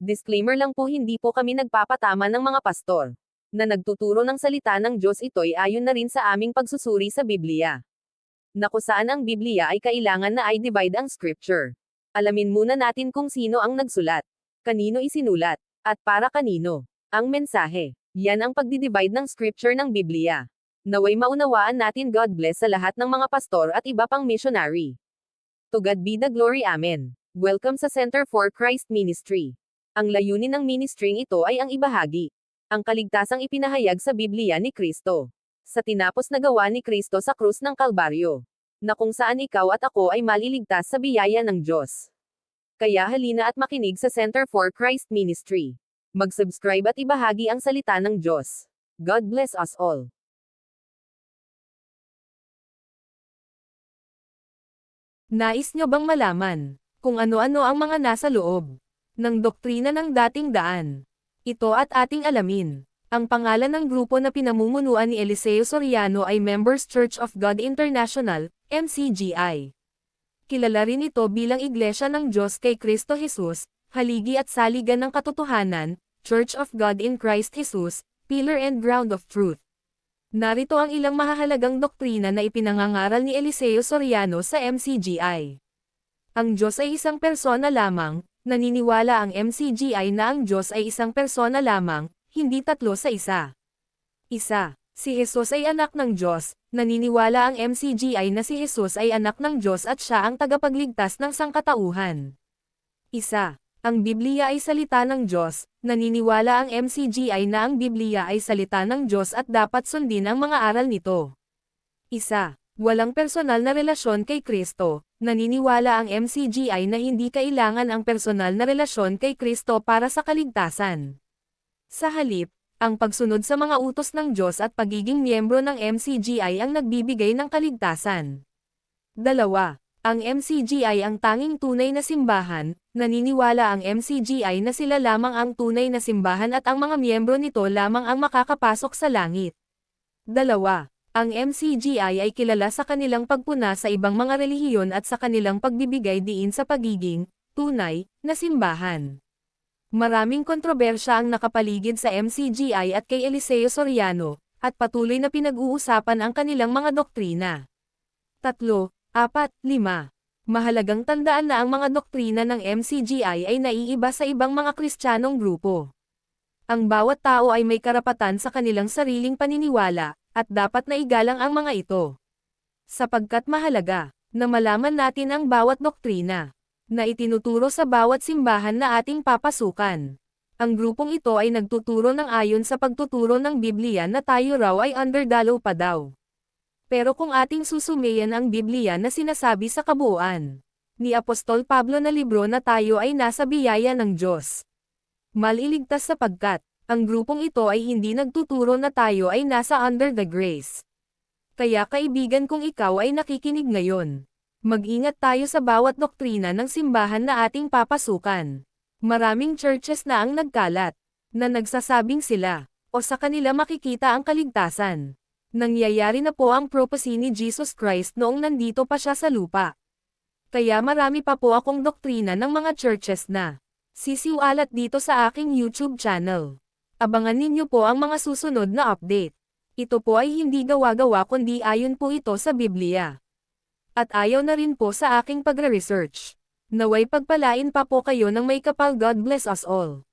Disclaimer lang po, hindi po kami nagpapatama ng mga pastor na nagtuturo ng salita ng Diyos. Ito'y ayon na rin sa aming pagsusuri sa Biblia, na kung saan ang Biblia ay kailangan na i-divide ang scripture. Alamin muna natin kung sino ang nagsulat, kanino isinulat, at para kanino ang mensahe. Yan ang pagdidivide ng scripture ng Biblia. Naway maunawaan natin. God bless sa lahat ng mga pastor at iba pang missionary. To God be the glory. Amen. Welcome sa Center for Christ Ministry. Ang layunin ng ministring ito ay ang ibahagi ang kaligtasang ipinahayag sa Biblia ni Kristo, sa tinapos na gawa ni Kristo sa krus ng Kalbaryo, na kung saan ikaw at ako ay maliligtas sa biyaya ng Diyos. Kaya halina at makinig sa Center for Christ Ministry. Mag-subscribe at ibahagi ang salita ng Diyos. God bless us all. Nais nyo bang malaman kung ano-ano ang mga nasa loob ng doktrina ng dating daan? Ito at ating alamin. Ang pangalan ng grupo na pinamumunuan ni Eliseo Soriano ay Members Church of God International, MCGI. Kilala rin ito bilang Iglesia ng Diyos kay Kristo Jesus, haligi at saligan ng katotohanan, Church of God in Christ Jesus, Pillar and Ground of Truth. Narito ang ilang mahahalagang doktrina na ipinangangaral ni Eliseo Soriano sa MCGI. Ang Diyos ay isang persona lamang. Naniniwala ang MCGI na ang Diyos ay isang persona lamang, hindi tatlo sa isa. Si Jesus ay anak ng Diyos. Naniniwala ang MCGI na si Jesus ay anak ng Diyos at siya ang tagapagligtas ng sangkatauhan. Ang Biblia ay salita ng Diyos. Naniniwala ang MCGI na ang Biblia ay salita ng Diyos at dapat sundin ang mga aral nito. Walang personal na relasyon kay Kristo. Naniniwala ang MCGI na hindi kailangan ang personal na relasyon kay Kristo para sa kaligtasan. Sa halip, ang pagsunod sa mga utos ng Diyos at pagiging miyembro ng MCGI ang nagbibigay ng kaligtasan. Ang MCGI ang tanging tunay na simbahan. Naniniwala ang MCGI na sila lamang ang tunay na simbahan at ang mga miyembro nito lamang ang makakapasok sa langit. Ang MCGI ay kilala sa kanilang pagpuna sa ibang mga relihiyon at sa kanilang pagbibigay diin sa pagiging tunay na simbahan. Maraming kontrobersya ang nakapaligid sa MCGI at kay Eliseo Soriano, at patuloy na pinag-uusapan ang kanilang mga doktrina. 3, 4, 5. Mahalagang tandaan na ang mga doktrina ng MCGI ay naiiba sa ibang mga Kristiyanong grupo. Ang bawat tao ay may karapatan sa kanilang sariling paniniwala, at dapat na igalang ang mga ito. Sapagkat mahalaga na malaman natin ang bawat doktrina na itinuturo sa bawat simbahan na ating papasukan. Ang grupong ito ay nagtuturo ng ayon sa pagtuturo ng Biblia na tayo raw ay under the law pa daw. Pero kung ating susumayan ang Biblia na sinasabi sa kabuuan ni Apostol Pablo na libro na tayo ay nasa biyaya ng Diyos, maliligtas sapagkat ang grupong ito ay hindi nagtuturo na tayo ay nasa under the grace. Kaya kaibigan, kung ikaw ay nakikinig ngayon, mag-ingat tayo sa bawat doktrina ng simbahan na ating papasukan. Maraming churches na ang nagkalat, na nagsasabing sila, o sa kanila makikita ang kaligtasan. Nangyayari na po ang prophecy ni Jesus Christ noong nandito pa siya sa lupa. Kaya marami pa po akong doktrina ng mga churches na sisiwalat dito sa aking YouTube channel. Abangan ninyo po ang mga susunod na update. Ito po ay hindi gawa-gawa kundi ayon po ito sa Biblia. At ayaw na rin po sa aking pagre-research. Naway pagpalain pa po kayo ng may kapal. God bless us all.